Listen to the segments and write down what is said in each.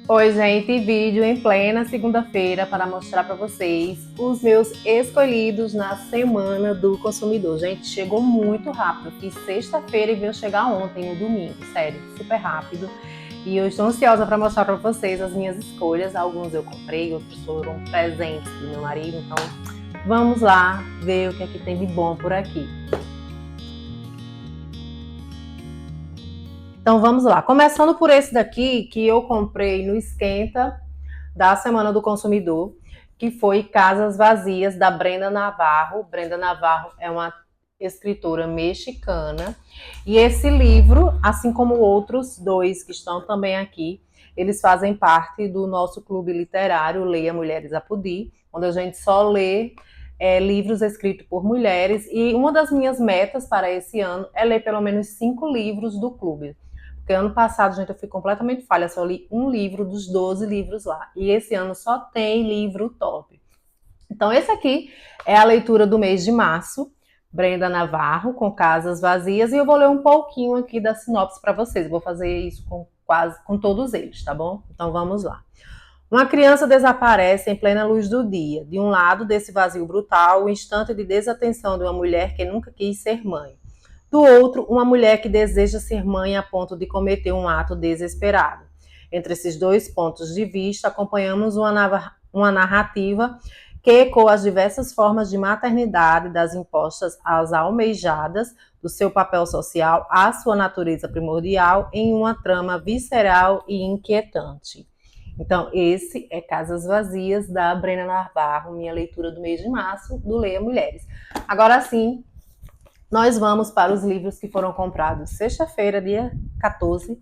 Oi, gente, vídeo em plena segunda-feira para mostrar para vocês os meus escolhidos na Semana do Consumidor. Gente, chegou muito rápido. Fiz sexta-feira e veio chegar ontem, no domingo. Sério, super rápido. E eu estou ansiosa para mostrar para vocês as minhas escolhas. Alguns eu comprei, outros foram presentes do meu marido. Então, vamos lá ver o que é que tem de bom por aqui. Então, vamos lá. Começando por esse daqui, que eu comprei no Esquenta da Semana do Consumidor, que foi Casas Vazias, da Brenda Navarro. Brenda Navarro é uma escritora mexicana. E esse livro, assim como outros dois que estão também aqui, eles fazem parte do nosso clube literário Leia Mulheres a Pudir, onde a gente só lê livros escritos por mulheres. E uma das minhas metas para esse ano é ler pelo menos 5 livros do clube. Porque ano passado, gente, eu fui completamente falha, só li um livro dos 12 livros lá. E esse ano só tem livro top. Então, esse aqui é a leitura do mês de março, Brenda Navarro, com Casas Vazias, e eu vou ler um pouquinho aqui da sinopse para vocês. Vou fazer isso com todos eles, tá bom? Então vamos lá. Uma criança desaparece em plena luz do dia. De um lado desse vazio brutal, o instante de desatenção de uma mulher que nunca quis ser mãe. Do outro, uma mulher que deseja ser mãe a ponto de cometer um ato desesperado. Entre esses dois pontos de vista, acompanhamos uma narrativa que ecoa as diversas formas de maternidade das impostas às almejadas, do seu papel social à sua natureza primordial, em uma trama visceral e inquietante. Então, esse é Casas Vazias, da Brenda Navarro, minha leitura do mês de março, do Leia Mulheres. Agora sim, nós vamos para os livros que foram comprados sexta-feira, dia 14,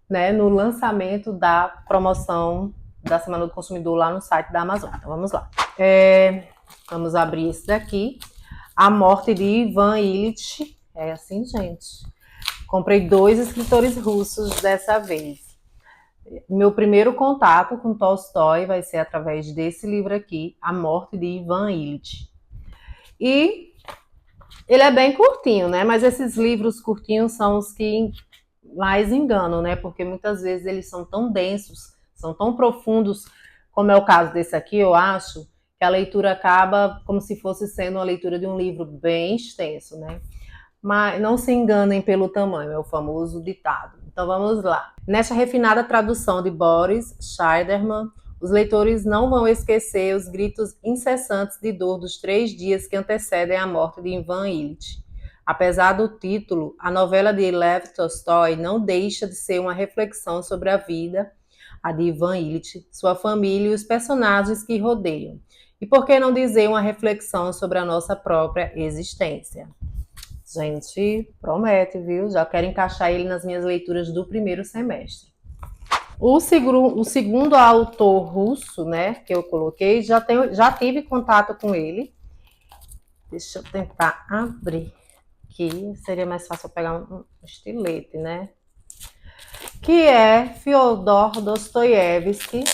né, no lançamento da promoção da Semana do Consumidor lá no site da Amazon. Então, vamos lá. Vamos abrir esse daqui. A Morte de Ivan Illich. É assim, gente. Comprei 2 escritores russos dessa vez. Meu primeiro contato com Tolstói vai ser através desse livro aqui, A Morte de Ivan Illich. E ele é bem curtinho, né? Mas esses livros curtinhos são os que mais enganam, né? Porque muitas vezes eles são tão densos, são tão profundos, como é o caso desse aqui, eu acho, que a leitura acaba como se fosse sendo uma leitura de um livro bem extenso, né? Mas não se enganem pelo tamanho, é o famoso ditado. Então vamos lá. Nesta refinada tradução de Boris Scheiderman, os leitores não vão esquecer os gritos incessantes de dor dos 3 dias que antecedem a morte de Ivan Illich. Apesar do título, a novela de Lev Tolstói não deixa de ser uma reflexão sobre a vida, a de Ivan Illich, sua família e os personagens que rodeiam. E por que não dizer uma reflexão sobre a nossa própria existência? Gente, promete, viu? Já quero encaixar ele nas minhas leituras do primeiro semestre. O segundo autor russo, né, que eu coloquei, já tive contato com ele. Deixa eu tentar abrir aqui. Seria mais fácil eu pegar um estilete, né? Que é Fyodor Dostoiévski.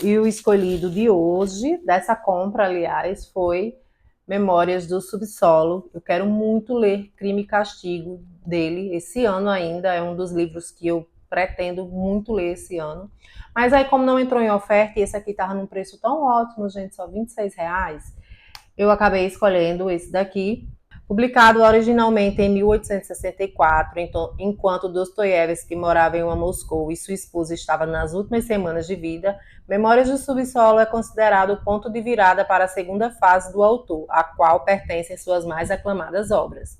E o escolhido de hoje, dessa compra, aliás, foi Memórias do Subsolo. Eu quero muito ler Crime e Castigo dele esse ano ainda. É um dos livros que eu pretendo muito ler esse ano. Mas aí, como não entrou em oferta e esse aqui estava num preço tão ótimo, gente, só R$ 26, eu acabei escolhendo esse daqui. Publicado originalmente em 1864, enquanto Dostoiévski morava em uma Moscou e sua esposa estava nas últimas semanas de vida, Memórias do Subsolo é considerado o ponto de virada para a segunda fase do autor, a qual pertencem suas mais aclamadas obras.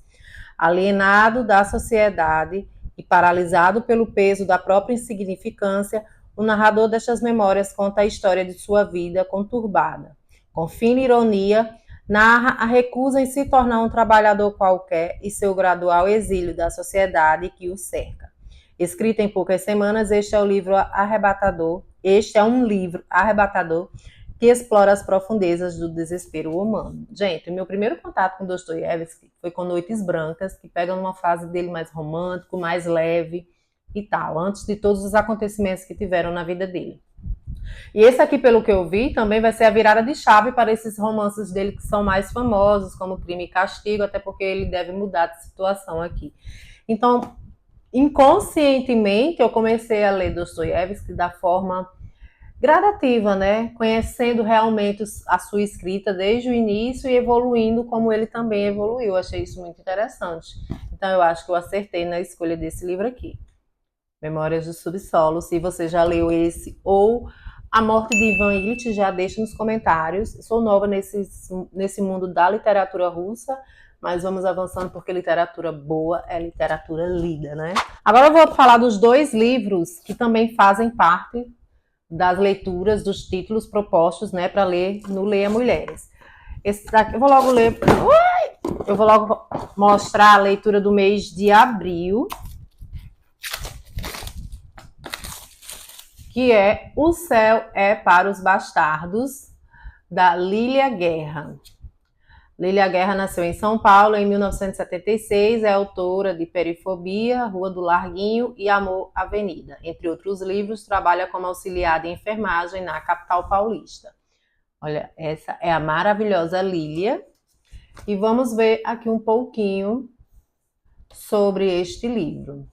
Alienado da sociedade e paralisado pelo peso da própria insignificância, o narrador destas memórias conta a história de sua vida conturbada. Com fina ironia, narra a recusa em se tornar um trabalhador qualquer e seu gradual exílio da sociedade que o cerca. Escrito em poucas semanas, este é um livro arrebatador que explora as profundezas do desespero humano. Gente, meu primeiro contato com Dostoiévski foi com Noites Brancas, que pega numa fase dele mais romântico, mais leve e tal, antes de todos os acontecimentos que tiveram na vida dele. E esse aqui, pelo que eu vi, também vai ser a virada de chave para esses romances dele que são mais famosos, como Crime e Castigo, até porque ele deve mudar de situação aqui. Então, inconscientemente eu comecei a ler Dostoiévski da forma gradativa, né? Conhecendo realmente a sua escrita desde o início e evoluindo como ele também evoluiu. Eu achei isso muito interessante. Então eu acho que eu acertei na escolha desse livro aqui. Memórias do Subsolo. Se você já leu esse ou A Morte de Ivan Ilitch, já deixa nos comentários. Sou nova nesse mundo da literatura russa, mas vamos avançando porque literatura boa é literatura lida, né? Agora eu vou falar dos dois livros que também fazem parte das leituras, dos títulos propostos, né, para ler no Leia Mulheres. Esse daqui, eu vou logo mostrar a leitura do mês de abril, que é O Céu é para os Bastardos, da Lília Guerra. Lília Guerra nasceu em São Paulo em 1976, é autora de Perifobia, Rua do Larguinho e Amor Avenida. Entre outros livros, trabalha como auxiliar de enfermagem na capital paulista. Olha, essa é a maravilhosa Lília. E vamos ver aqui um pouquinho sobre este livro.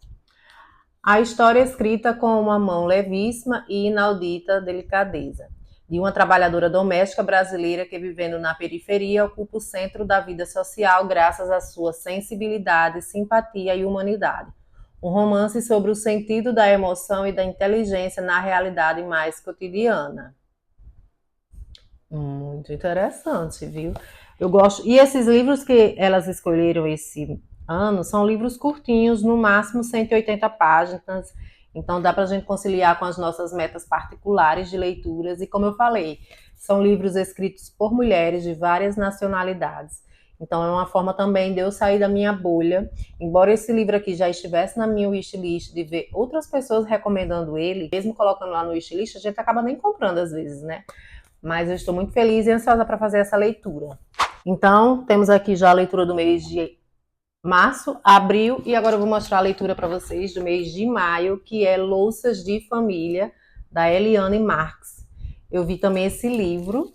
A história é escrita com uma mão levíssima e inaudita delicadeza de uma trabalhadora doméstica brasileira que, vivendo na periferia, ocupa o centro da vida social graças à sua sensibilidade, simpatia e humanidade. Um romance sobre o sentido da emoção e da inteligência na realidade mais cotidiana. Muito interessante, viu? Eu gosto. E esses livros que elas escolheram esse ano são livros curtinhos, no máximo 180 páginas. Então dá para a gente conciliar com as nossas metas particulares de leituras. E como eu falei, são livros escritos por mulheres de várias nacionalidades. Então é uma forma também de eu sair da minha bolha. Embora esse livro aqui já estivesse na minha wishlist, de ver outras pessoas recomendando ele, mesmo colocando lá no wishlist, a gente acaba nem comprando às vezes, né? Mas eu estou muito feliz e ansiosa para fazer essa leitura. Então, temos aqui já a leitura do mês de março, abril, e agora eu vou mostrar a leitura para vocês do mês de maio, que é Louças de Família, da Eliane Marx. Eu vi também esse livro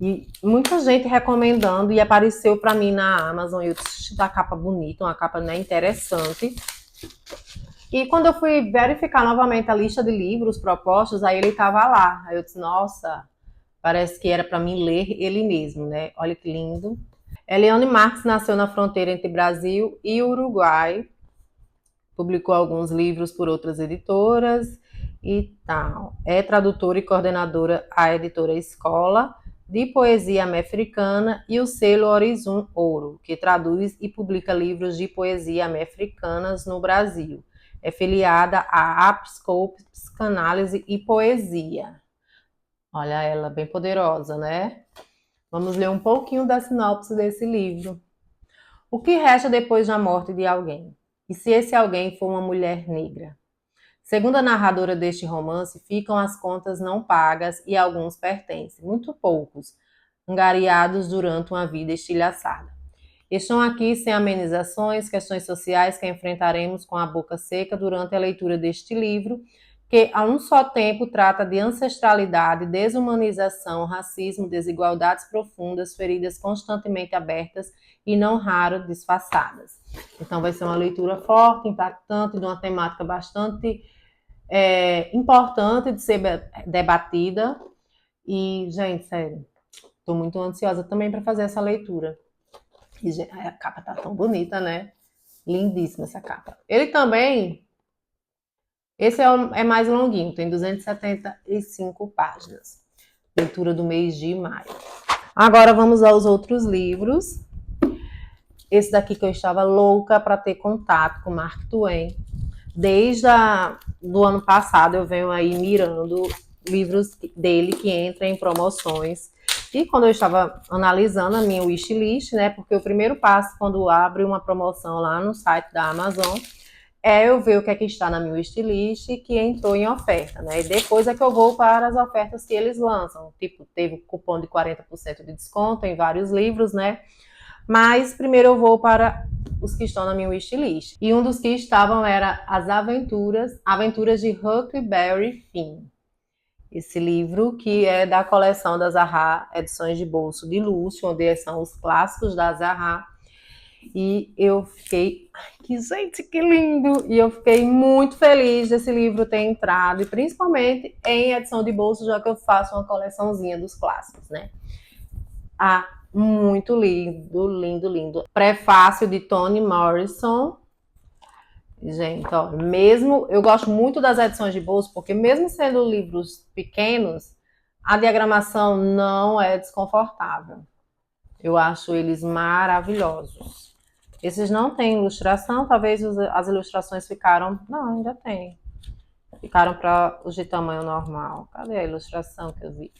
e muita gente recomendando e apareceu para mim na Amazon. Eu disse, da capa bonita, uma capa, né, interessante. E quando eu fui verificar novamente a lista de livros propostos, aí ele estava lá. Aí eu disse, nossa, parece que era para mim ler ele mesmo, né? Olha que lindo. Eliane Marx nasceu na fronteira entre Brasil e Uruguai. Publicou alguns livros por outras editoras e tal. É tradutora e coordenadora à editora Escola de Poesia Americana e o selo Horizon Ouro, que traduz e publica livros de poesia americanas no Brasil. É filiada à Apscope Psicanálise e Poesia. Olha ela, bem poderosa, né? Vamos ler um pouquinho da sinopse desse livro. O que resta depois da morte de alguém? E se esse alguém for uma mulher negra? Segundo a narradora deste romance, ficam as contas não pagas e alguns pertencem, muito poucos, angariados durante uma vida estilhaçada. Estão aqui sem amenizações, questões sociais que enfrentaremos com a boca seca durante a leitura deste livro, que a um só tempo trata de ancestralidade, desumanização, racismo, desigualdades profundas, feridas constantemente abertas e não raro disfarçadas. Então vai ser uma leitura forte, impactante, de uma temática bastante importante de ser debatida. E, gente, sério, estou muito ansiosa também para fazer essa leitura. E, gente, a capa tá tão bonita, né? Lindíssima essa capa. Ele também... Esse é mais longuinho, tem 275 páginas. Leitura do mês de maio. Agora vamos aos outros livros. Esse daqui que eu estava louca para ter contato com Mark Twain. Desde do ano passado eu venho aí mirando livros dele que entram em promoções. E quando eu estava analisando a minha wishlist, né, porque o primeiro passo quando abre uma promoção lá no site da Amazon é eu ver o que é que está na minha wishlist que entrou em oferta, né? E depois é que eu vou para as ofertas que eles lançam. Tipo, teve cupom de 40% de desconto em vários livros, né? Mas primeiro eu vou para os que estão na minha wishlist. E um dos que estavam era As Aventuras de Huckleberry Finn. Esse livro que é da coleção da Zahra, edições de bolso de luxo, onde são os clássicos da Zahra. E eu fiquei, ai, que gente, que lindo! E eu fiquei muito feliz desse livro ter entrado, e principalmente em edição de bolso, já que eu faço uma coleçãozinha dos clássicos, né? Ah, muito lindo, lindo, lindo. Prefácio de Toni Morrison. Gente, ó, mesmo eu gosto muito das edições de bolso, porque mesmo sendo livros pequenos, a diagramação não é desconfortável. Eu acho eles maravilhosos. Esses não têm ilustração, talvez as ilustrações ficaram. Não, ainda tem. Ficaram para os de tamanho normal. Cadê a ilustração que eu vi?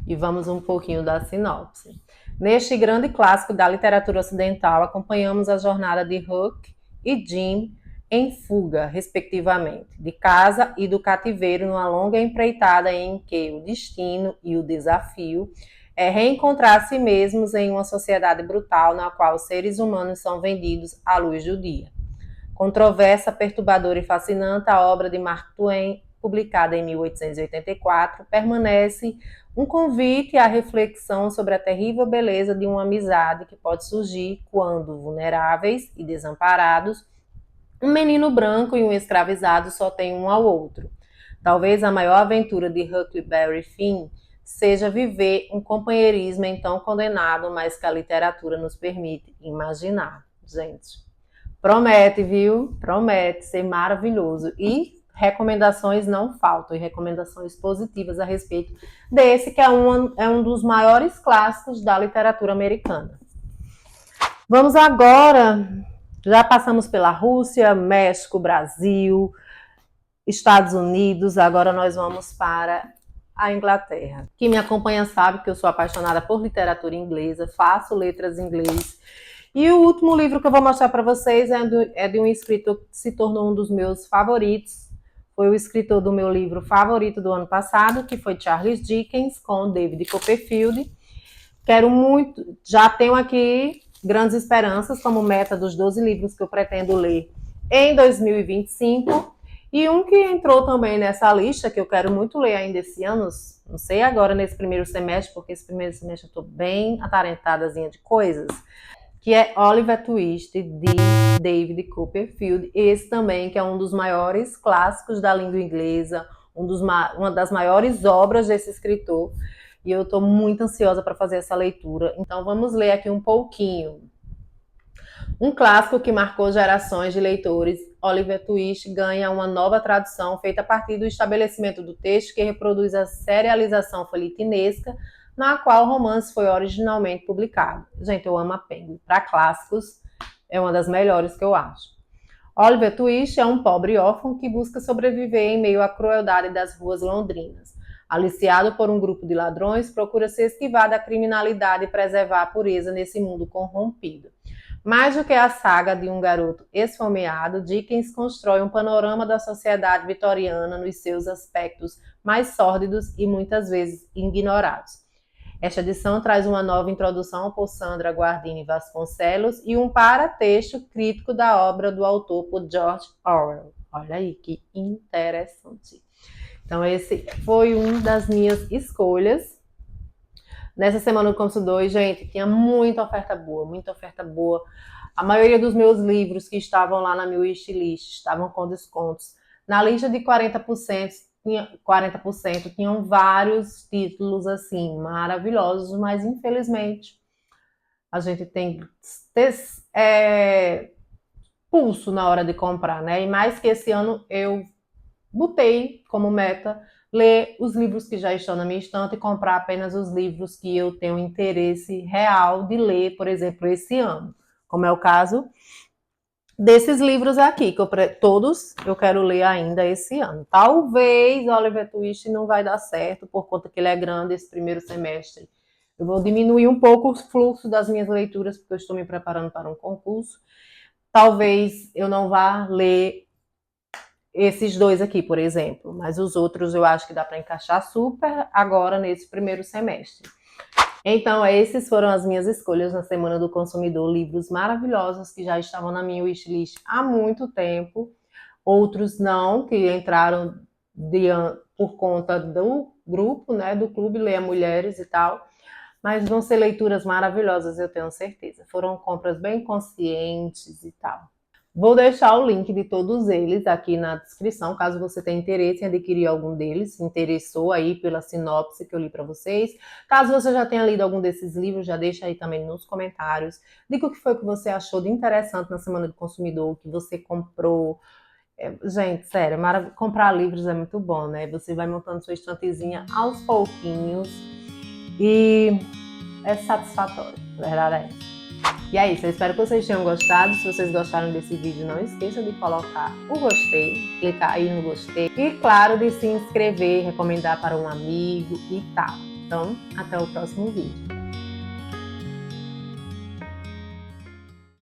E vamos um pouquinho da sinopse. Neste grande clássico da literatura ocidental, acompanhamos a jornada de Huck e Jim em fuga, respectivamente, de casa e do cativeiro numa longa empreitada em que o destino e o desafio é reencontrar a si mesmos em uma sociedade brutal na qual os seres humanos são vendidos à luz do dia. Controversa, perturbadora e fascinante, a obra de Mark Twain, publicada em 1884, permanece um convite à reflexão sobre a terrível beleza de uma amizade que pode surgir quando, vulneráveis e desamparados, um menino branco e um escravizado só têm um ao outro. Talvez a maior aventura de Huckleberry Finn seja viver um companheirismo então condenado, mas que a literatura nos permite imaginar. Gente, promete, viu? Promete ser maravilhoso. E recomendações não faltam, e recomendações positivas a respeito desse, que é um dos maiores clássicos da literatura americana. Vamos agora, já passamos pela Rússia, México, Brasil, Estados Unidos, agora nós vamos para a Inglaterra. Quem me acompanha sabe que eu sou apaixonada por literatura inglesa, faço letras em inglês. E o último livro que eu vou mostrar para vocês é de um escritor que se tornou um dos meus favoritos. Foi o escritor do meu livro favorito do ano passado, que foi Charles Dickens, com David Copperfield. Quero muito, já tenho aqui grandes esperanças como meta dos 12 livros que eu pretendo ler em 2025. E um que entrou também nessa lista, que eu quero muito ler ainda esse ano, não sei agora nesse primeiro semestre, porque esse primeiro semestre eu estou bem atarentadazinha de coisas, que é Oliver Twist, de David Copperfield. Esse também, que é um dos maiores clássicos da língua inglesa, uma das maiores obras desse escritor. E eu estou muito ansiosa para fazer essa leitura. Então vamos ler aqui um pouquinho. Um clássico que marcou gerações de leitores, Oliver Twist ganha uma nova tradução feita a partir do estabelecimento do texto que reproduz a serialização folhetinesca na qual o romance foi originalmente publicado. Gente, eu amo a Penguin. Para clássicos, é uma das melhores que eu acho. Oliver Twist é um pobre órfão que busca sobreviver em meio à crueldade das ruas londrinas. Aliciado por um grupo de ladrões, procura se esquivar da criminalidade e preservar a pureza nesse mundo corrompido. Mais do que a saga de um garoto esfomeado, Dickens constrói um panorama da sociedade vitoriana nos seus aspectos mais sórdidos e muitas vezes ignorados. Esta edição traz uma nova introdução por Sandra Guardini Vasconcelos e um paratexto crítico da obra do autor por George Orwell. Olha aí, que interessante. Então, esse foi uma das minhas escolhas. Nessa semana do Consumidor, gente, tinha muita oferta boa, muita oferta boa. A maioria dos meus livros que estavam lá na minha wishlist estavam com descontos. Na lista de 40%, tinham vários títulos assim maravilhosos, mas infelizmente a gente tem que ter pulso na hora de comprar, né? E mais que esse ano eu botei como meta ler os livros que já estão na minha estante e comprar apenas os livros que eu tenho interesse real de ler, por exemplo, esse ano, como é o caso desses livros aqui, que todos eu quero ler ainda esse ano. Talvez Oliver Twist não vai dar certo, por conta que ele é grande esse primeiro semestre. Eu vou diminuir um pouco o fluxo das minhas leituras, porque eu estou me preparando para um concurso. Talvez eu não vá ler esses dois aqui, por exemplo, mas os outros eu acho que dá para encaixar super agora nesse primeiro semestre. Então, essas foram as minhas escolhas na Semana do Consumidor, livros maravilhosos que já estavam na minha wishlist há muito tempo, outros não, que entraram por conta do grupo, né, do Clube Leia Mulheres e tal, Mas vão ser leituras maravilhosas, eu tenho certeza. Foram compras bem conscientes e tal. Vou deixar o link de todos eles aqui na descrição, caso você tenha interesse em adquirir algum deles, se interessou aí pela sinopse que eu li para vocês. Caso você já tenha lido algum desses livros, já deixa aí também nos comentários. Diga o que foi que você achou de interessante na Semana do Consumidor, que você comprou. Gente, sério, comprar livros é muito bom, né? Você vai montando sua estantezinha aos pouquinhos e é satisfatório, a verdade é essa. E é isso, eu espero que vocês tenham gostado. Se vocês gostaram desse vídeo, não esqueçam de colocar o gostei, clicar aí no gostei e, claro, de se inscrever, recomendar para um amigo e tal. Então, até o próximo vídeo.